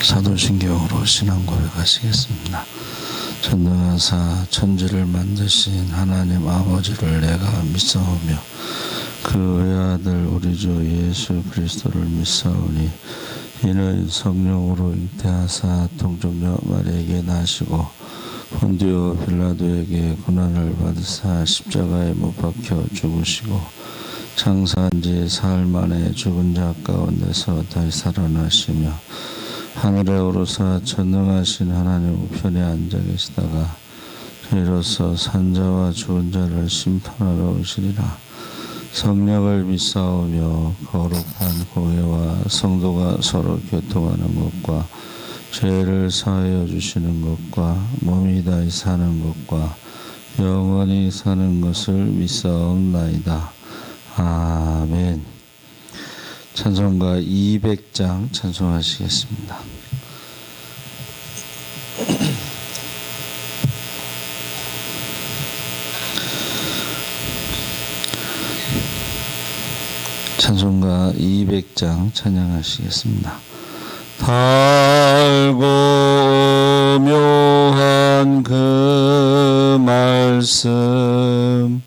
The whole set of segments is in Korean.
사도신경으로 신앙 고백하시겠습니다. 전능하사 천지를 만드신 하나님 아버지를 내가 믿사오며 그 외아들 우리 주 예수 그리스도를 믿사오니 이는 성령으로 잉태하사 동정녀 마리아에게 나시고 본디오 빌라도에게 고난을 받으사 십자가에 못 박혀 죽으시고 장사한 지 사흘 만에 죽은 자 가운데서 다시 살아나시며 하늘에 오르사 전능하신 하나님 우편에 앉아 계시다가 이로써 산자와 죽은 자를 심판하러 오시리라. 성령을 믿사오며 거룩한 공회와 성도가 서로 교통하는 것과 죄를 사하여 주시는 것과 몸이 다시 사는 것과 영원히 사는 것을 믿사옵나이다. 아멘. 찬송가 200장 찬송하시겠습니다. 찬송가 200장 찬양하시겠습니다. 달고 묘한 그 말씀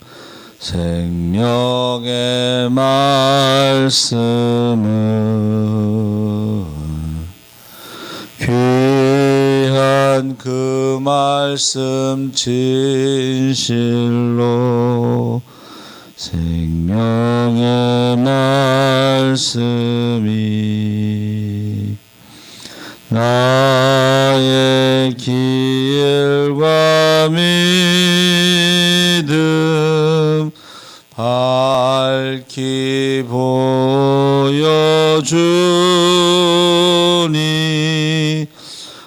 생명의 말씀은 귀한 그 말씀 진실로 생명의 말씀이 나의 길과 믿음 밝히 보여주니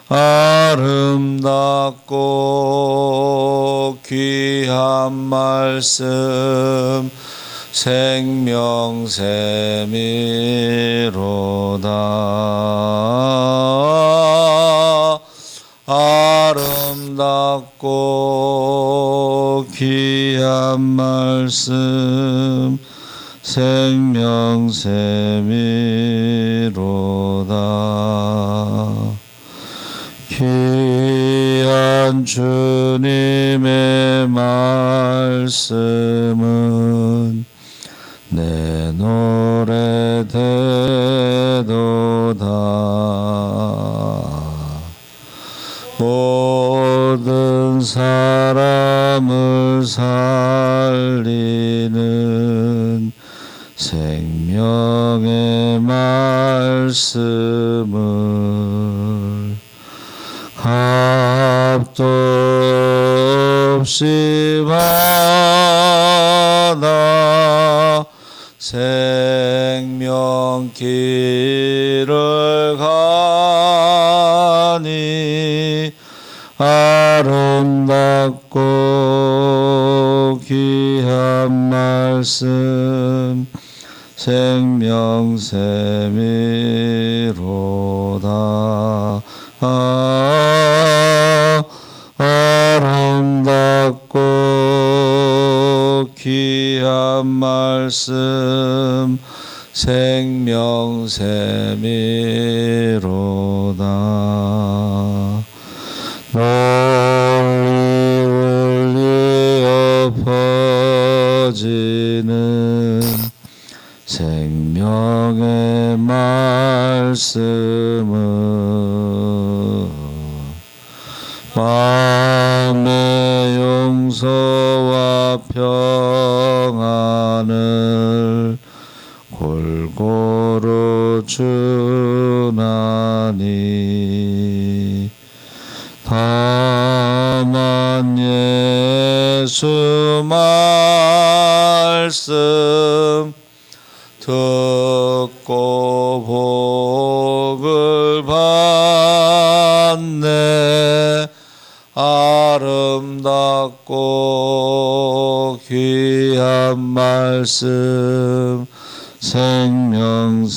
아름답고 귀한 말씀 생명샘이로다. 아름답고 귀한 말씀 생명샘이로다. 귀한 주님의 말씀은 내 노래 되도다. 모든 사람을 살리는 생명의 말씀을 값도 없이 받아 생명길을 가니 아름답고 귀한 말씀 생명샘이로다. 아름답고 귀한 말씀 생명샘이로다. 널리 울려 퍼지는 생명의 말씀은 마음의 용서와 평안을 골고루 주나니 다만 예수 말씀 듣고 복을 받네. 아름답고 귀한 말씀 생명샘이로다.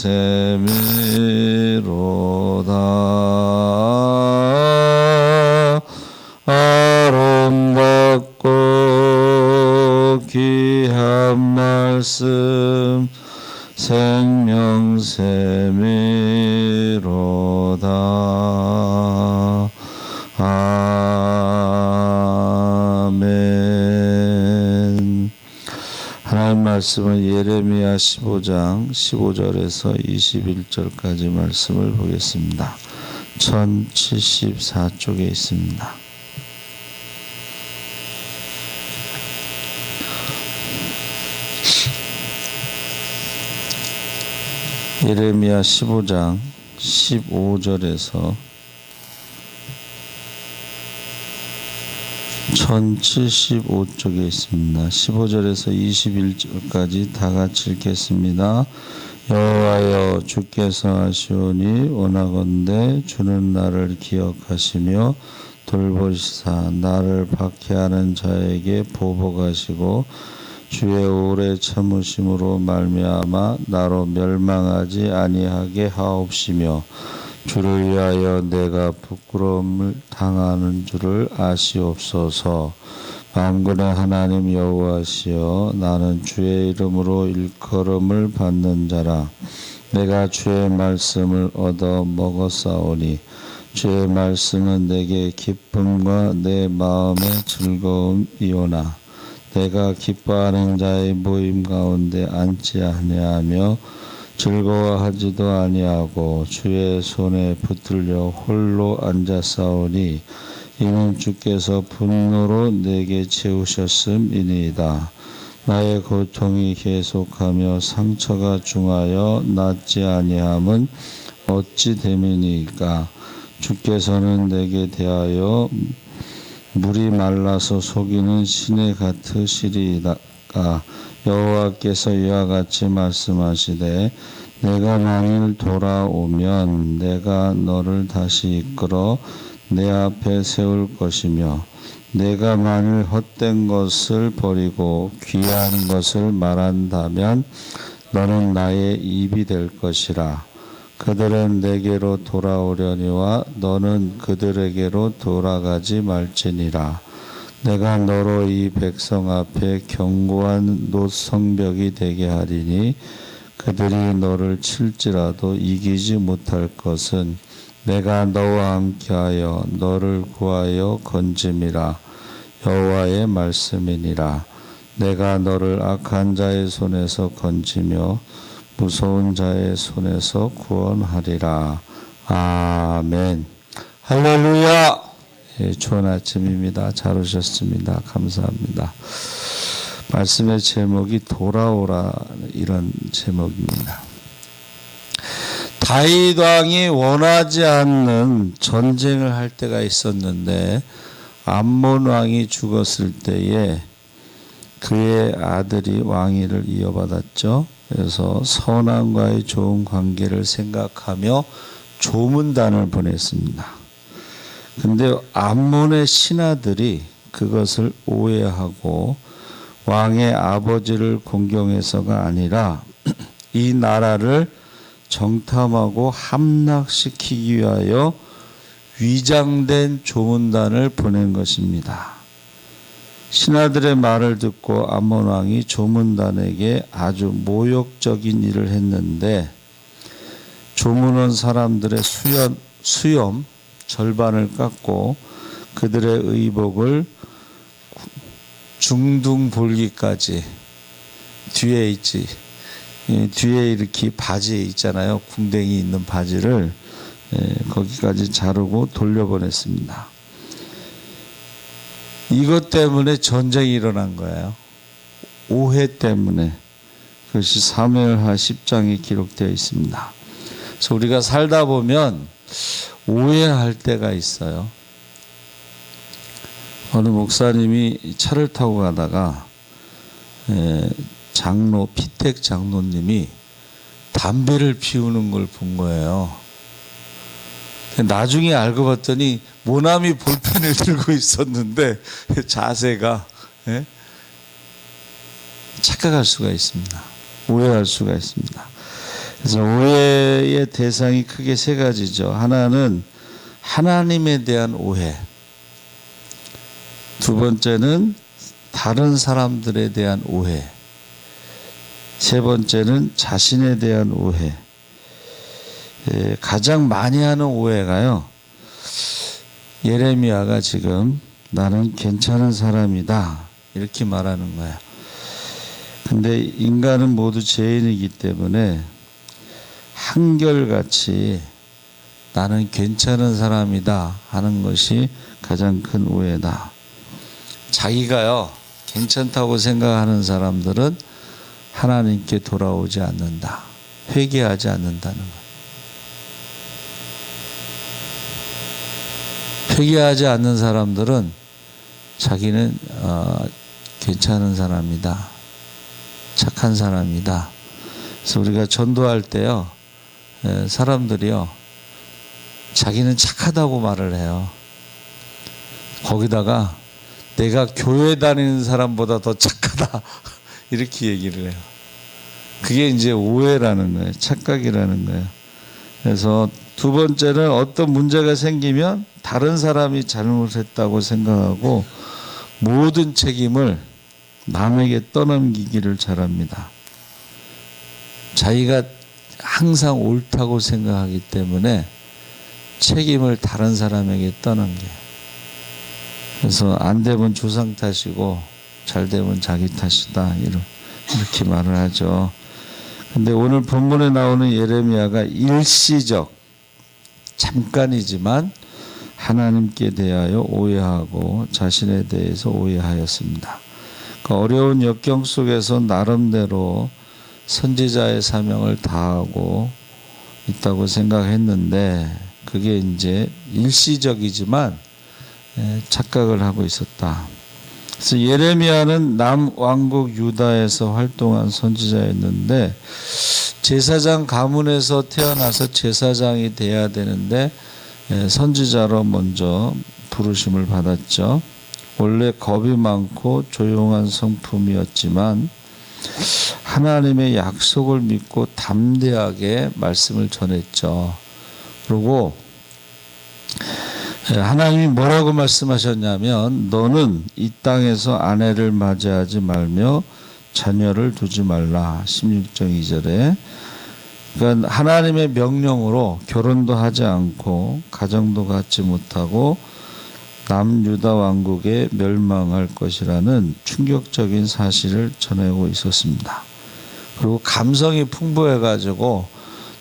아름답고 귀한 말씀 생명샘이로다. 아멘. 하나님 말씀은 예레미야 15장 15절에서 21절까지 말씀을 보겠습니다. 1074쪽에 있습니다. 예레미야 15장 15절에서 1075쪽에 있습니다. 15절에서 21절까지 다 같이 읽겠습니다. 여호와여, 주께서 하시오니 원하건대 주는 나를 기억하시며 돌보시사 나를 박해하는 자에게 보복하시고 주의 오래 참으심으로 말미암아 나로 멸망하지 아니하게 하옵시며 주를 위하여 내가 부끄러움을 당하는 줄을 아시옵소서. 만군의 하나님 여호와시여, 나는 주의 이름으로 일컬음을 받는 자라. 내가 주의 말씀을 얻어 먹었사오니 주의 말씀은 내게 기쁨과 내 마음의 즐거움이오나 내가 기뻐하는 자의 모임 가운데 앉지 아니하며 즐거워하지도 아니하고 주의 손에 붙들려 홀로 앉았사오니 이는 주께서 분노로 내게 채우셨음이니이다. 나의 고통이 계속하며 상처가 중하여 낫지 아니함은 어찌 됨이니까. 주께서는 내게 대하여 물이 말라서 속이는 시내 같으시리이다. 여호와께서 이와 같이 말씀하시되 내가 만일 돌아오면 내가 너를 다시 이끌어 내 앞에 세울 것이며 내가 만일 헛된 것을 버리고 귀한 것을 말한다면 너는 나의 입이 될 것이라. 그들은 내게로 돌아오려니와 너는 그들에게로 돌아가지 말지니라. 내가 너로 이 백성 앞에 견고한 노성벽이 되게 하리니 그들이 너를 칠지라도 이기지 못할 것은 내가 너와 함께하여 너를 구하여 건짐이라. 여호와의 말씀이니라. 내가 너를 악한 자의 손에서 건지며 무서운 자의 손에서 구원하리라. 아멘. 할렐루야. 예, 좋은 아침입니다. 잘 오셨습니다. 감사합니다. 말씀의 제목이 돌아오라, 이런 제목입니다. 다윗 왕이 원하지 않는 전쟁을 할 때가 있었는데 암몬 왕이 죽었을 때에 그의 아들이 왕위를 이어받았죠. 그래서 선왕과의 좋은 관계를 생각하며 조문단을 보냈습니다. 근데 암몬의 신하들이 그것을 오해하고 왕의 아버지를 공경해서가 아니라 이 나라를 정탐하고 함락시키기 위하여 위장된 조문단을 보낸 것입니다. 신하들의 말을 듣고 암몬 왕이 조문단에게 아주 모욕적인 일을 했는데 조문 온 사람들의 수염 절반을 깎고 그들의 의복을 중둥볼기까지 뒤에 이렇게 바지에 있잖아요. 궁뎅이 있는 바지를 거기까지 자르고 돌려보냈습니다. 이것 때문에 전쟁이 일어난 거예요. 오해 때문에. 그것이 사무엘하 10장에 기록되어 있습니다. 그래서 우리가 살다 보면 오해할 때가 있어요. 어느 목사님이 차를 타고 가다가 피택 장로님이 담배를 피우는 걸 본 거예요. 나중에 알고 봤더니 모나미 볼펜을 들고 있었는데 자세가 착각할 수가 있습니다. 오해할 수가 있습니다. 그래서 오해의 대상이 크게 세 가지죠. 하나는 하나님에 대한 오해, 두 번째는 다른 사람들에 대한 오해, 세 번째는 자신에 대한 오해. 가장 많이 하는 오해가요. 예레미야가 지금 나는 괜찮은 사람이다 이렇게 말하는 거야. 근데 인간은 모두 죄인이기 때문에 한결같이 나는 괜찮은 사람이다 하는 것이 가장 큰 오해다. 자기가요 괜찮다고 생각하는 사람들은 하나님께 돌아오지 않는다. 회개하지 않는다는 거예요. 회개하지 않는 사람들은 자기는 괜찮은 사람이다. 착한 사람이다. 그래서 우리가 전도할 때요. 사람들이요. 자기는 착하다고 말을 해요. 거기다가 내가 교회 다니는 사람보다 더 착하다. 이렇게 얘기를 해요. 그게 이제 오해라는 거예요. 착각이라는 거예요. 그래서 두 번째는 어떤 문제가 생기면 다른 사람이 잘못했다고 생각하고 모든 책임을 남에게 떠넘기기를 잘합니다. 자기가 항상 옳다고 생각하기 때문에 책임을 다른 사람에게 떠넘겨요. 그래서 안 되면 조상 탓이고 잘 되면 자기 탓이다 이렇게 말을 하죠. 근데 오늘 본문에 나오는 예레미야가 일시적 잠깐이지만 하나님께 대하여 오해하고 자신에 대해서 오해하였습니다. 그 어려운 역경 속에서 나름대로 선지자의 사명을 다하고 있다고 생각했는데 그게 이제 일시적이지만 착각을 하고 있었다. 그래서 예레미야는 남왕국 유다에서 활동한 선지자였는데 제사장 가문에서 태어나서 제사장이 돼야 되는데 선지자로 먼저 부르심을 받았죠. 원래 겁이 많고 조용한 성품이었지만 하나님의 약속을 믿고 담대하게 말씀을 전했죠. 그리고 하나님이 뭐라고 말씀하셨냐면 너는 이 땅에서 아내를 맞이하지 말며 자녀를 두지 말라. 16장 2절에 그러니까 하나님의 명령으로 결혼도 하지 않고 가정도 갖지 못하고 남유다 왕국에 멸망할 것이라는 충격적인 사실을 전하고 있었습니다. 그리고 감성이 풍부해가지고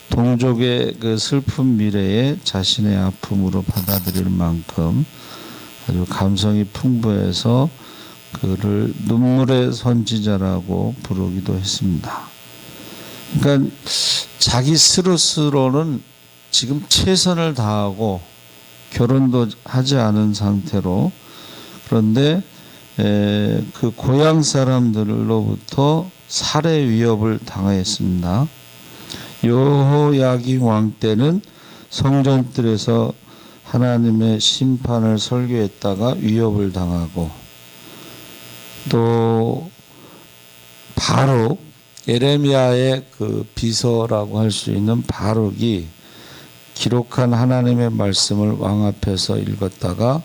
동족의 그 슬픈 미래에 자신의 아픔으로 받아들일 만큼 아주 감성이 풍부해서 그를 눈물의 선지자라고 부르기도 했습니다. 그러니까 자기 스스로는 지금 최선을 다하고 결혼도 하지 않은 상태로 그런데 그 고향 사람들로부터 살해 위협을 당하였습니다. 여호야긴 왕 때는 성전뜰에서 하나님의 심판을 설교했다가 위협을 당하고 또 바룩 예레미야의 그 비서라고 할 수 있는 바룩이 기록한 하나님의 말씀을 왕 앞에서 읽었다가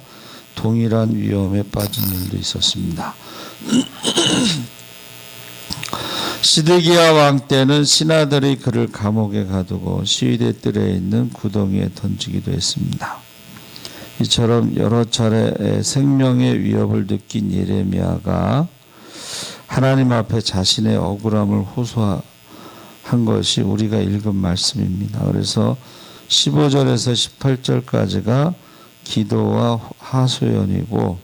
동일한 위험에 빠진 일도 있었습니다. 시드기야 왕 때는 신하들이 그를 감옥에 가두고 시위대 뜰에 있는 구덩이에 던지기도 했습니다. 이처럼 여러 차례 생명의 위협을 느낀 예레미야가 하나님 앞에 자신의 억울함을 호소한 것이 우리가 읽은 말씀입니다. 그래서 15절에서 18절까지가 기도와 하소연이고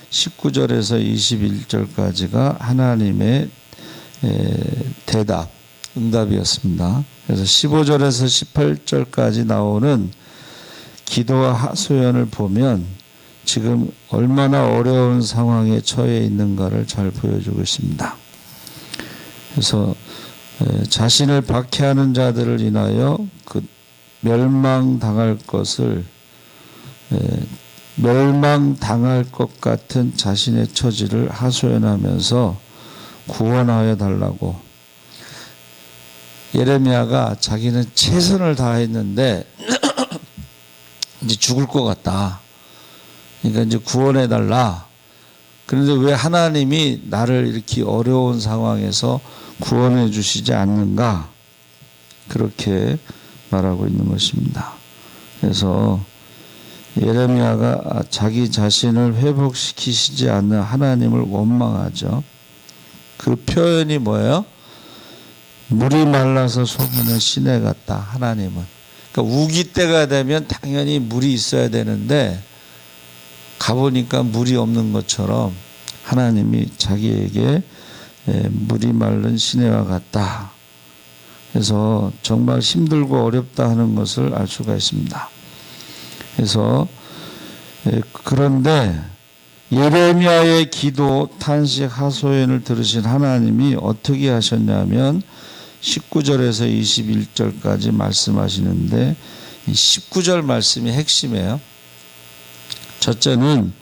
19절에서 21절까지가 하나님의 대답, 응답이었습니다. 그래서 15절에서 18절까지 나오는 기도와 하소연을 보면 지금 얼마나 어려운 상황에 처해 있는가를 잘 보여주고 있습니다. 그래서 자신을 박해하는 자들을 인하여 그 멸망당할 것을 멸망당할 것 같은 자신의 처지를 하소연하면서 구원하여 달라고. 예레미야가 자기는 최선을 다했는데 이제 죽을 것 같다. 그러니까 이제 구원해 달라. 그런데 왜 하나님이 나를 이렇게 어려운 상황에서 구원해 주시지 않는가? 그렇게 말하고 있는 것입니다. 그래서 예레미야가 자기 자신을 회복시키시지 않는 하나님을 원망하죠. 그 표현이 뭐예요? 물이 말라서 속이는 시내 같다. 하나님은. 그러니까 우기 때가 되면 당연히 물이 있어야 되는데 가보니까 물이 없는 것처럼 하나님이 자기에게 물이 마른 시내와 같다. 그래서 정말 힘들고 어렵다 하는 것을 알 수가 있습니다. 그래서 그런데 예레미야의 기도, 탄식, 하소연을 들으신 하나님이 어떻게 하셨냐면 19절에서 21절까지 말씀하시는데 이 19절 말씀이 핵심이에요. 첫째는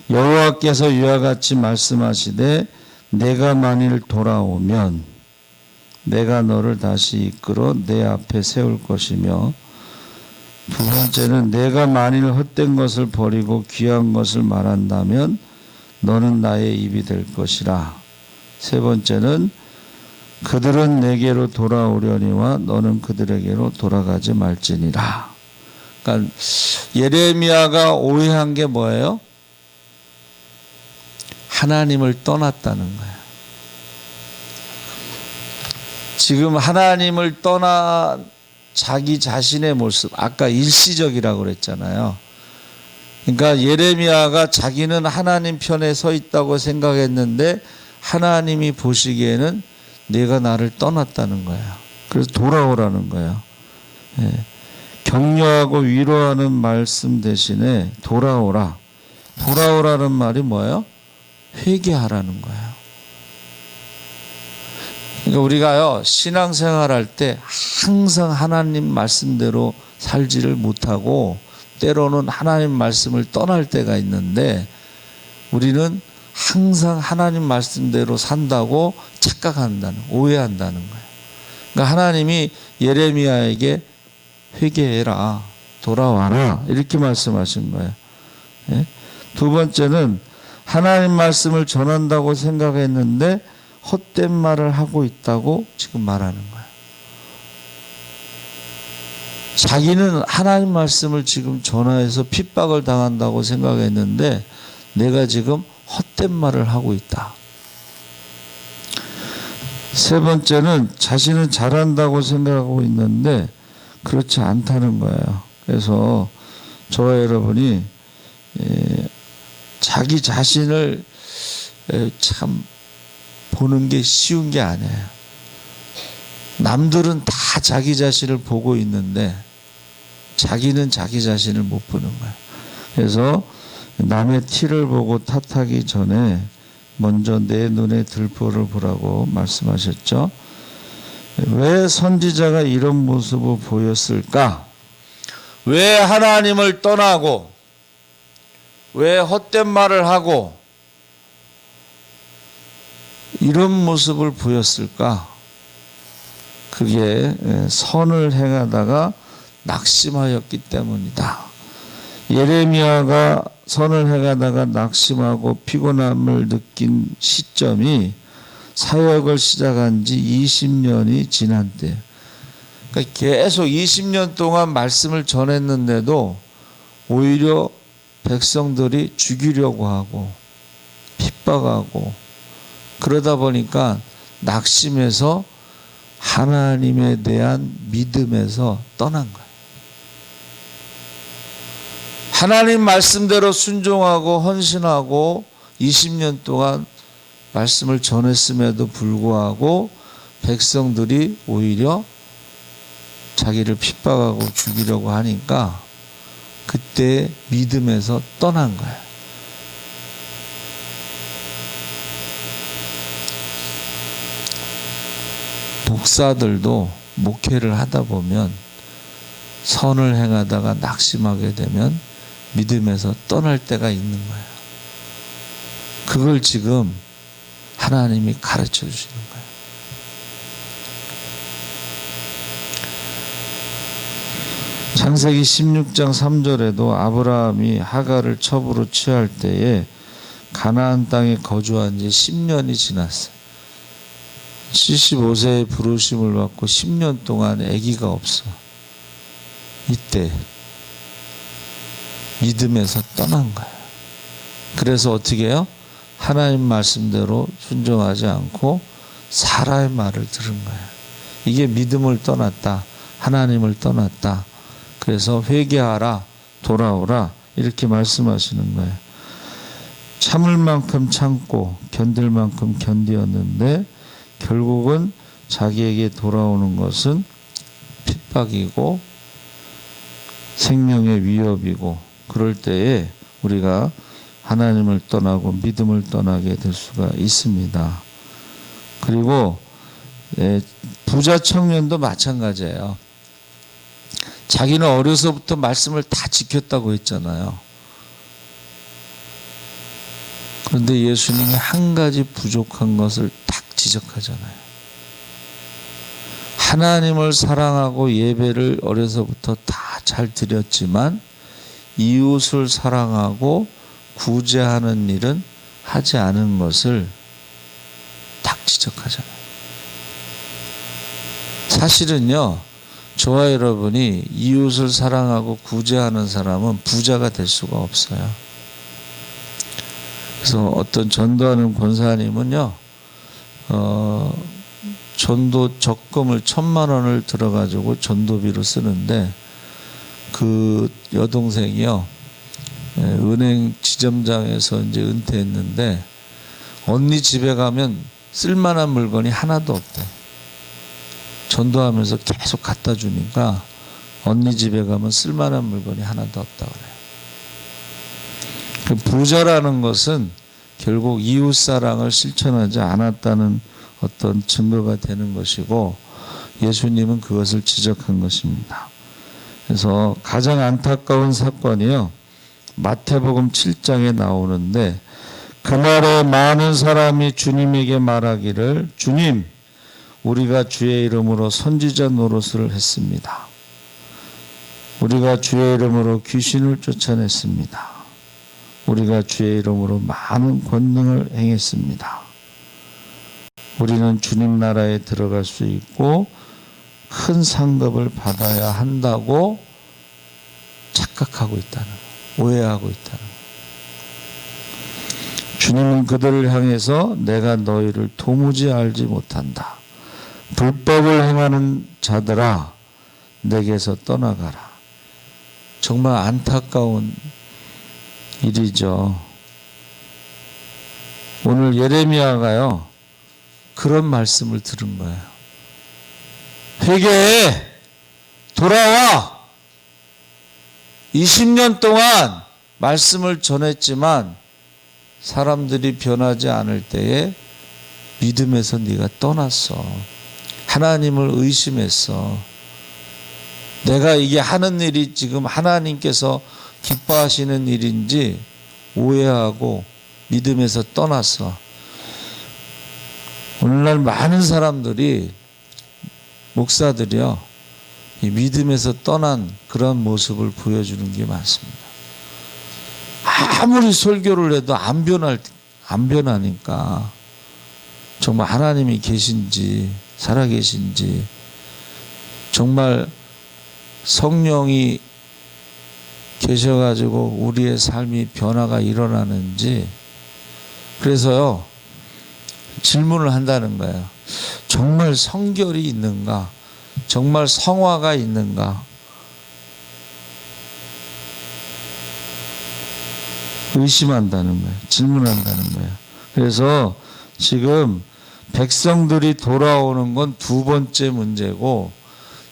여호와께서 이와 같이 말씀하시되 내가 만일 돌아오면 내가 너를 다시 이끌어 내 앞에 세울 것이며, 두 번째는 내가 만일 헛된 것을 버리고 귀한 것을 말한다면 너는 나의 입이 될 것이라. 세 번째는 그들은 내게로 돌아오려니와 너는 그들에게로 돌아가지 말지니라. 그러니까 예레미야가 오해한 게 뭐예요? 하나님을 떠났다는 거예요. 지금 하나님을 떠난 자기 자신의 모습, 아까 일시적이라고 그랬잖아요. 그러니까 예레미야가 자기는 하나님 편에 서 있다고 생각했는데 하나님이 보시기에는 내가 나를 떠났다는 거야. 그래서 돌아오라는 거야. 격려하고 위로하는 말씀 대신에 돌아오라. 돌아오라는 말이 뭐예요? 회개하라는 거예요. 그러니까 우리가요, 신앙생활 할 때 항상 하나님 말씀대로 살지를 못하고 때로는 하나님 말씀을 떠날 때가 있는데 우리는 항상 하나님 말씀대로 산다고 착각한다는, 오해한다는 거예요. 그러니까 하나님이 예레미야에게 회개해라, 돌아와라, 이렇게 말씀하신 거예요. 두 번째는 하나님 말씀을 전한다고 생각했는데 헛된 말을 하고 있다고 지금 말하는 거예요. 자기는 하나님 말씀을 지금 전화해서 핍박을 당한다고 생각했는데 내가 지금 헛된 말을 하고 있다. 세 번째는 자신은 잘한다고 생각하고 있는데 그렇지 않다는 거예요. 그래서 저와 여러분이 자기 자신을 참 보는 게 쉬운 게 아니에요. 남들은 다 자기 자신을 보고 있는데 자기는 자기 자신을 못 보는 거예요. 그래서 남의 티를 보고 탓하기 전에 먼저 내 눈에 들보를 보라고 말씀하셨죠. 왜 선지자가 이런 모습을 보였을까? 왜 하나님을 떠나고 왜 헛된 말을 하고 이런 모습을 보였을까? 그게 선을 행하다가 낙심하였기 때문이다. 예레미야가 선을 행하다가 낙심하고 피곤함을 느낀 시점이 사역을 시작한 지 20년이 지난 때. 그러니까 계속 20년 동안 말씀을 전했는데도 오히려 백성들이 죽이려고 하고 핍박하고 그러다 보니까 낙심해서 하나님에 대한 믿음에서 떠난 거예요. 하나님 말씀대로 순종하고 헌신하고 20년 동안 말씀을 전했음에도 불구하고 백성들이 오히려 자기를 핍박하고 죽이려고 하니까 그때 믿음에서 떠난 거예요. 목사들도 목회를 하다 보면 선을 행하다가 낙심하게 되면 믿음에서 떠날 때가 있는 거예요. 그걸 지금 하나님이 가르쳐 주시는 거예요. 창세기 16장 3절에도 아브라함이 하갈을 첩으로 취할 때에 가나안 땅에 거주한 지 10년이 지났어요. 75세에 부르심을 받고 10년 동안 아기가 없어. 이때 믿음에서 떠난 거예요. 그래서 어떻게 해요? 하나님 말씀대로 순종하지 않고 사람의 말을 들은 거예요. 이게 믿음을 떠났다. 하나님을 떠났다. 그래서 회개하라, 돌아오라 이렇게 말씀하시는 거예요. 참을 만큼 참고 견딜 만큼 견디었는데 결국은 자기에게 돌아오는 것은 핍박이고 생명의 위협이고, 그럴 때에 우리가 하나님을 떠나고 믿음을 떠나게 될 수가 있습니다. 그리고 부자 청년도 마찬가지예요. 자기는 어려서부터 말씀을 다 지켰다고 했잖아요. 그런데 예수님이 한 가지 부족한 것을 딱 지적하잖아요. 하나님을 사랑하고 예배를 어려서부터 다 잘 드렸지만 이웃을 사랑하고 구제하는 일은 하지 않은 것을 딱 지적하잖아요. 사실은요, 저와 여러분이 이웃을 사랑하고 구제하는 사람은 부자가 될 수가 없어요. 그래서 어떤 전도하는 권사님은요, 전도 적금을 1,000만 원을 들어가지고 전도비로 쓰는데, 그 여동생이요, 은행 지점장에서 이제 은퇴했는데 언니 집에 가면 쓸만한 물건이 하나도 없대. 전도하면서 계속 갖다 주니까 언니 집에 가면 쓸만한 물건이 하나도 없다 그래요. 부자라는 것은 결국 이웃 사랑을 실천하지 않았다는 어떤 증거가 되는 것이고, 예수님은 그것을 지적한 것입니다. 그래서 가장 안타까운 사건이요, 마태복음 7장에 나오는데, 그날에 많은 사람이 주님에게 말하기를, 주님, 우리가 주의 이름으로 선지자 노릇을 했습니다. 우리가 주의 이름으로 귀신을 쫓아냈습니다. 우리가 주의 이름으로 많은 권능을 행했습니다. 우리는 주님 나라에 들어갈 수 있고 큰 상급을 받아야 한다고 착각하고 있다는 거예요. 오해하고 있다는 거예요. 주님은 그들을 향해서 내가 너희를 도무지 알지 못한다. 불법을 행하는 자들아, 내게서 떠나가라. 정말 안타까운 일이죠. 오늘 예레미야가요, 그런 말씀을 들은 거예요. 회개해, 돌아와. 20년 동안 말씀을 전했지만 사람들이 변하지 않을 때에 믿음에서 네가 떠났어. 하나님을 의심했어. 내가 이게 하는 일이 지금 하나님께서 기뻐하시는 일인지 오해하고 믿음에서 떠났어. 오늘날 많은 사람들이, 목사들이요, 이 믿음에서 떠난 그런 모습을 보여주는 게 많습니다. 아무리 설교를 해도 안 변하니까 정말 하나님이 계신지 살아계신지, 정말 성령이 계셔가지고 우리의 삶이 변화가 일어나는지, 그래서요 질문을 한다는 거예요. 정말 성결이 있는가? 정말 성화가 있는가? 의심한다는 거예요. 질문한다는 거예요. 그래서 지금 백성들이 돌아오는 건 두 번째 문제고,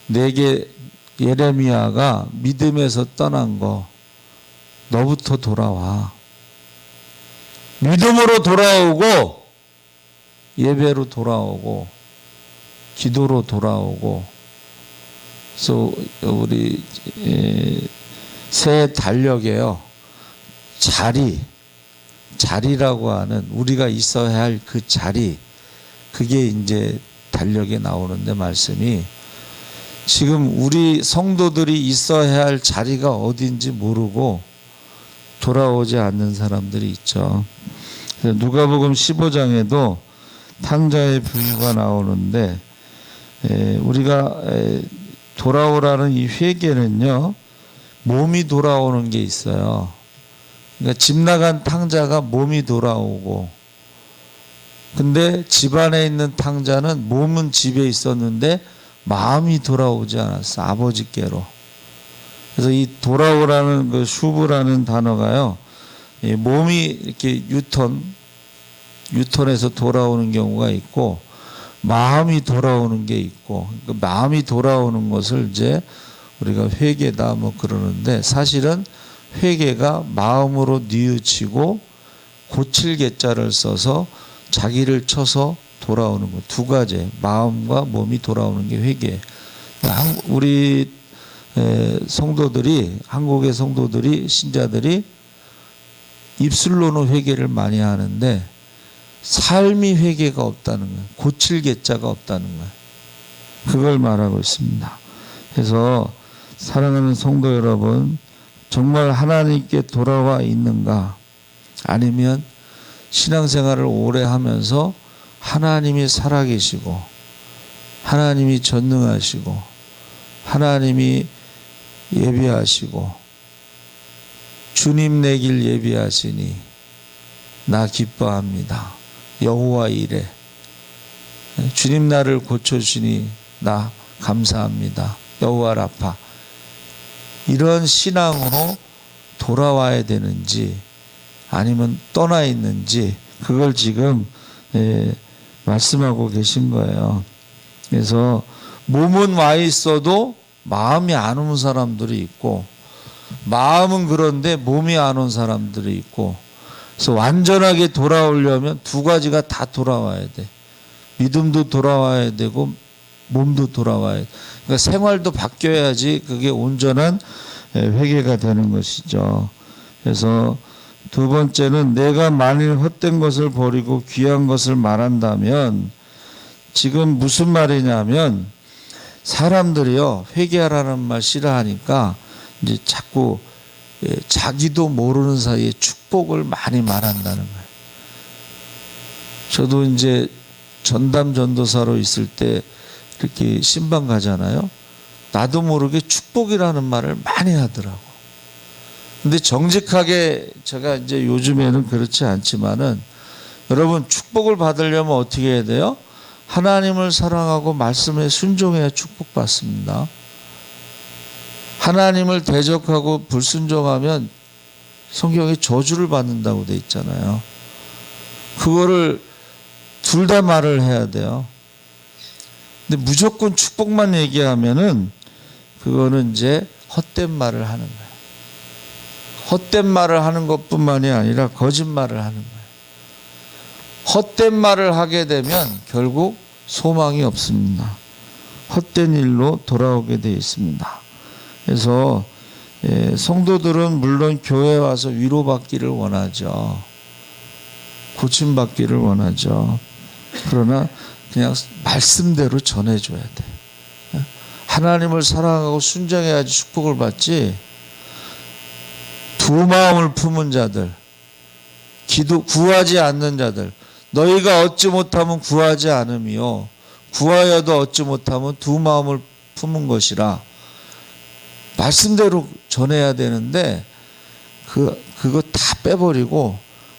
내게 예레미야가 믿음에서 떠난 거, 너부터 돌아와. 믿음으로 돌아오고, 예배로 돌아오고, 기도로 돌아오고. 그래서 우리 새 달력에요, 자리라고 하는, 우리가 있어야 할 그 자리, 그게 이제 달력에 나오는데, 말씀이 지금 우리 성도들이 있어야 할 자리가 어딘지 모르고 돌아오지 않는 사람들이 있죠. 누가복음 15장에도 탕자의 비유가 나오는데 우리가 돌아오라는 이 회개는요, 몸이 돌아오는 게 있어요. 그러니까 집 나간 탕자가 몸이 돌아오고, 근데 집 안에 있는 탕자는 몸은 집에 있었는데 마음이 돌아오지 않았어, 아버지께로. 그래서 이 돌아오라는 그 슈브라는 단어가요, 몸이 이렇게 유턴해서 돌아오는 경우가 있고, 마음이 돌아오는 게 있고, 그 마음이 돌아오는 것을 이제 우리가 회개다 뭐 그러는데, 사실은 회개가 마음으로 뉘우치고 고칠 개자를 써서 자기를 쳐서 돌아오는 것, 두 가지, 마음과 몸이 돌아오는 게 회개. 우리 성도들이, 한국의 성도들이, 신자들이 입술로는 회개를 많이 하는데 삶이 회개가 없다는 거예요. 고칠 개자가 없다는 거예요. 그걸 말하고 있습니다. 그래서 사랑하는 성도 여러분, 정말 하나님께 돌아와 있는가? 아니면 신앙생활을 오래 하면서 하나님이 살아계시고 하나님이 전능하시고 하나님이 예비하시고 주님 내 길 예비하시니 나 기뻐합니다. 여호와 이레. 주님 나를 고쳐주시니 나 감사합니다. 여호와 라파. 이런 신앙으로 돌아와야 되는지 아니면 떠나 있는지, 그걸 지금 말씀하고 계신 거예요. 그래서 몸은 와 있어도 마음이 안 오는 사람들이 있고, 마음은 그런데 몸이 안 온 사람들이 있고, 그래서 완전하게 돌아오려면 두 가지가 다 돌아와야 돼. 믿음도 돌아와야 되고 몸도 돌아와야 돼. 그러니까 생활도 바뀌어야지 그게 온전한 회개가 되는 것이죠. 그래서 두 번째는, 내가 만일 헛된 것을 버리고 귀한 것을 말한다면, 지금 무슨 말이냐면, 사람들이요, 회개하라는 말 싫어하니까 이제 자꾸 자기도 모르는 사이에 축복을 많이 말한다는 거예요. 저도 이제 전담 전도사로 있을 때 이렇게 신방 가잖아요. 나도 모르게 축복이라는 말을 많이 하더라고. 근데 정직하게 제가 이제 요즘에는 그렇지 않지만은, 여러분 축복을 받으려면 어떻게 해야 돼요? 하나님을 사랑하고 말씀에 순종해야 축복받습니다. 하나님을 대적하고 불순종하면 성경에 저주를 받는다고 돼 있잖아요. 그거를 둘 다 말을 해야 돼요. 근데 무조건 축복만 얘기하면은 그거는 이제 헛된 말을 하는 거예요. 헛된 말을 하는 것뿐만이 아니라 거짓말을 하는 거예요. 헛된 말을 하게 되면 결국 소망이 없습니다. 헛된 일로 돌아오게 되어 있습니다. 그래서 성도들은 물론 교회에 와서 위로받기를 원하죠. 고침받기를 원하죠. 그러나 그냥 말씀대로 전해줘야 돼. 하나님을 사랑하고 순종해야지 축복을 받지, 두 마음을 품은 자들, 구하지 않는 자들, 너희가 얻지 못하면 구하지 않음이요 구하여도 얻지 못하면 두 마음을 품은 것이라. 말씀대로 전해야 되는데 그거 다 빼버리고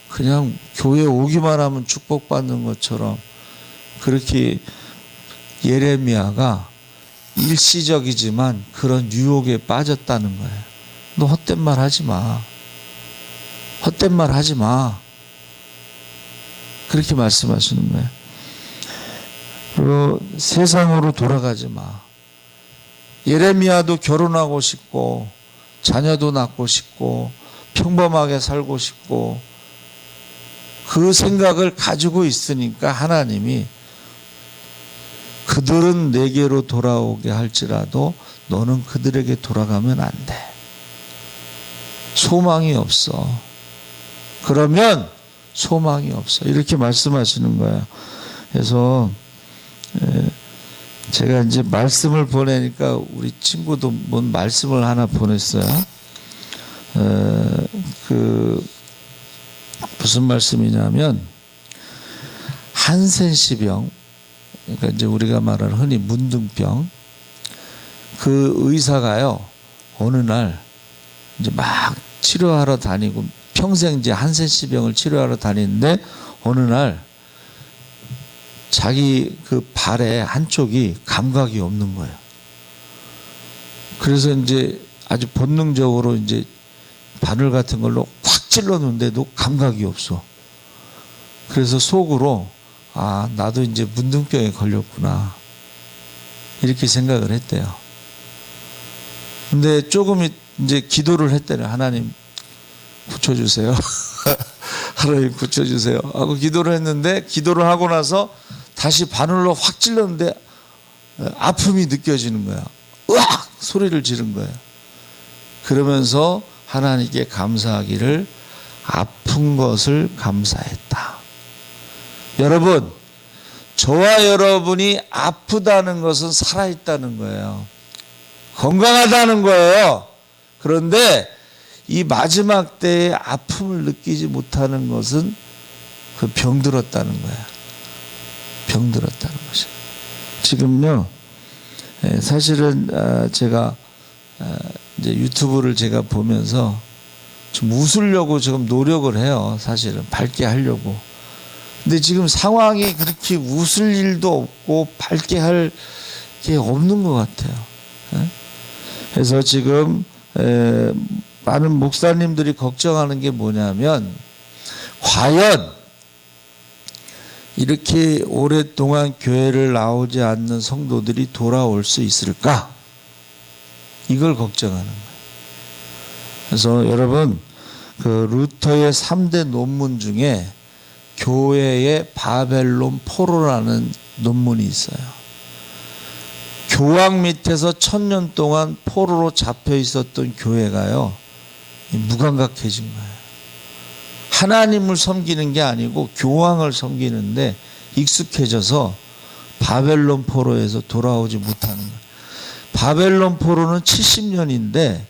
그냥 교회 오기만 하면 축복받는 것처럼, 그렇게 예레미야가 일시적이지만 그런 유혹에 빠졌다는 거예요. 너 헛된 말 하지 마. 헛된 말 하지 마. 그렇게 말씀하시는 거예요. 그리고 세상으로 돌아가지 마. 예레미야도 결혼하고 싶고 자녀도 낳고 싶고 평범하게 살고 싶고 그 생각을 가지고 있으니까 하나님이 그들은 내게로 돌아오게 할지라도 너는 그들에게 돌아가면 안 돼. 소망이 없어. 그러면 소망이 없어. 이렇게 말씀하시는 거예요. 그래서 제가 이제 말씀을 보내니까 우리 친구도 뭔 말씀을 하나 보냈어요. 무슨 말씀이냐면 한센시병, 그러니까 이제 우리가 말하는 흔히 문둥병, 그 의사가요 어느 날 이제 막 치료하러 다니고 평생 이제 한센시병을 치료하러 다니는데 어느 날 자기 그 발의 한쪽이 감각이 없는 거예요. 그래서 이제 아주 본능적으로 이제 바늘 같은 걸로 확 찔렀는데도 감각이 없어. 그래서 속으로 아, 나도 이제 문둥병에 걸렸구나, 이렇게 생각을 했대요. 근데 조금 이제 기도를 했대요. 하나님 고쳐주세요. 하나님 고쳐주세요 하고 기도를 했는데, 기도를 하고 나서 다시 바늘로 확 찔렀는데 아픔이 느껴지는 거야. 으악! 소리를 지른 거예요. 그러면서 하나님께 감사하기를 아픈 것을 감사했다. 여러분, 저와 여러분이 아프다는 것은 살아있다는 거예요. 건강하다는 거예요. 그런데 이 마지막 때에 아픔을 느끼지 못하는 것은 그 병들었다는 거야. 병들었다는 것이. 지금요, 사실은 제가 이제 유튜브를 제가 보면서 좀 웃으려고 지금 노력을 해요. 사실은 밝게 하려고. 근데 지금 상황이 그렇게 웃을 일도 없고 밝게 할 게 없는 것 같아요. 그래서 지금 많은 목사님들이 걱정하는 게 뭐냐면, 과연 이렇게 오랫동안 교회를 나오지 않는 성도들이 돌아올 수 있을까? 이걸 걱정하는 거예요. 그래서 여러분, 그 루터의 3대 논문 중에 교회의 바벨론 포로라는 논문이 있어요. 교황 밑에서 1000년 동안 포로로 잡혀 있었던 교회가요, 무감각해진 거예요. 하나님을 섬기는 게 아니고 교황을 섬기는데 익숙해져서 바벨론 포로에서 돌아오지 못하는 거예요. 바벨론 포로는 70년인데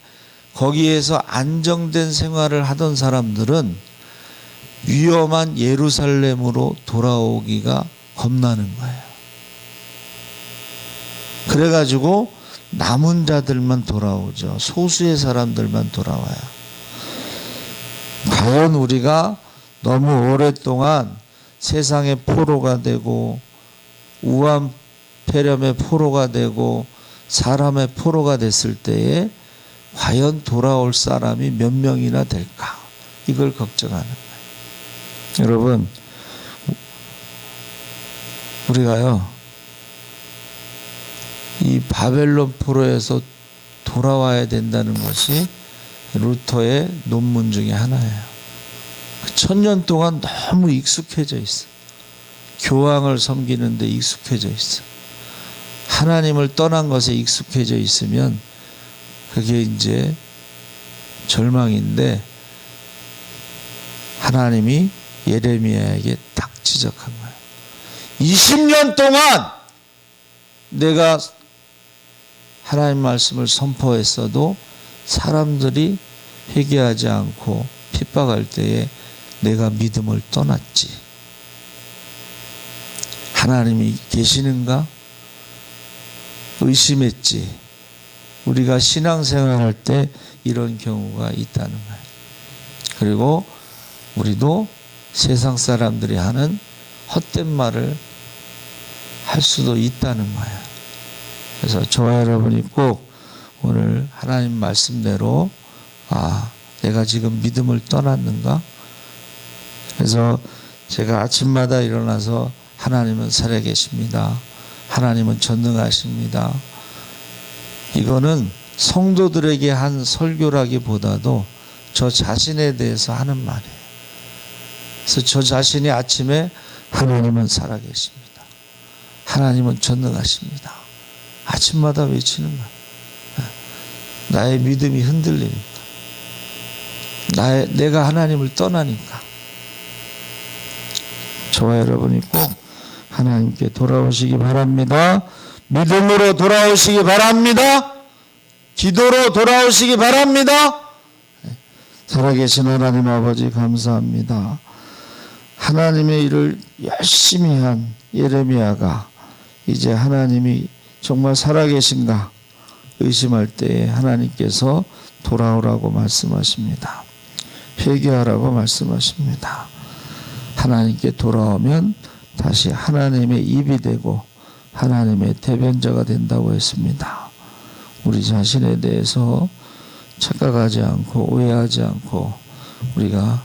거기에서 안정된 생활을 하던 사람들은 위험한 예루살렘으로 돌아오기가 겁나는 거예요. 그래가지고 남은 자들만 돌아오죠. 소수의 사람들만 돌아와요. 과연 우리가 너무 오랫동안 세상의 포로가 되고 우한 폐렴의 포로가 되고 사람의 포로가 됐을 때에 과연 돌아올 사람이 몇 명이나 될까? 이걸 걱정하는 거예요. 여러분, 우리가요, 이 바벨론 포로에서 돌아와야 된다는 것이 루터의 논문 중에 하나예요. 1000년 동안 너무 익숙해져 있어. 교황을 섬기는 데 익숙해져 있어. 하나님을 떠난 것에 익숙해져 있으면 그게 이제 절망인데, 하나님이 예레미야에게 딱 지적한 거예요. 20년 동안 내가 하나님 말씀을 선포했어도 사람들이 회개하지 않고 핍박할 때에 내가 믿음을 떠났지. 하나님이 계시는가? 의심했지. 우리가 신앙생활할 때 이런 경우가 있다는 거예요. 그리고 우리도 세상 사람들이 하는 헛된 말을 할 수도 있다는 거예요. 그래서 저와 여러분이 꼭 오늘 하나님 말씀대로, 내가 지금 믿음을 떠났는가? 그래서 제가 아침마다 일어나서 하나님은 살아계십니다, 하나님은 전능하십니다, 이거는 성도들에게 한 설교라기보다도 저 자신에 대해서 하는 말이에요. 그래서 저 자신이 아침에 하나님은 살아계십니다, 하나님은 전능하십니다, 아침마다 외치는 거예요. 나의 믿음이 흔들리니까, 내가 하나님을 떠나니까. 저와 여러분이 꼭 하나님께 돌아오시기 바랍니다. 믿음으로 돌아오시기 바랍니다. 기도로 돌아오시기 바랍니다. 살아계신 하나님 아버지 감사합니다. 하나님의 일을 열심히 한 예레미야가 이제 하나님이 정말 살아계신가 의심할 때에 하나님께서 돌아오라고 말씀하십니다. 회개하라고 말씀하십니다. 하나님께 돌아오면 다시 하나님의 입이 되고 하나님의 대변자가 된다고 했습니다. 우리 자신에 대해서 착각하지 않고 오해하지 않고 우리가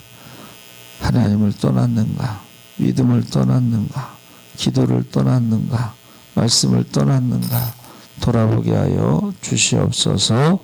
하나님을 떠났는가, 믿음을 떠났는가, 기도를 떠났는가, 말씀을 떠났는가 돌아보게 하여 주시옵소서.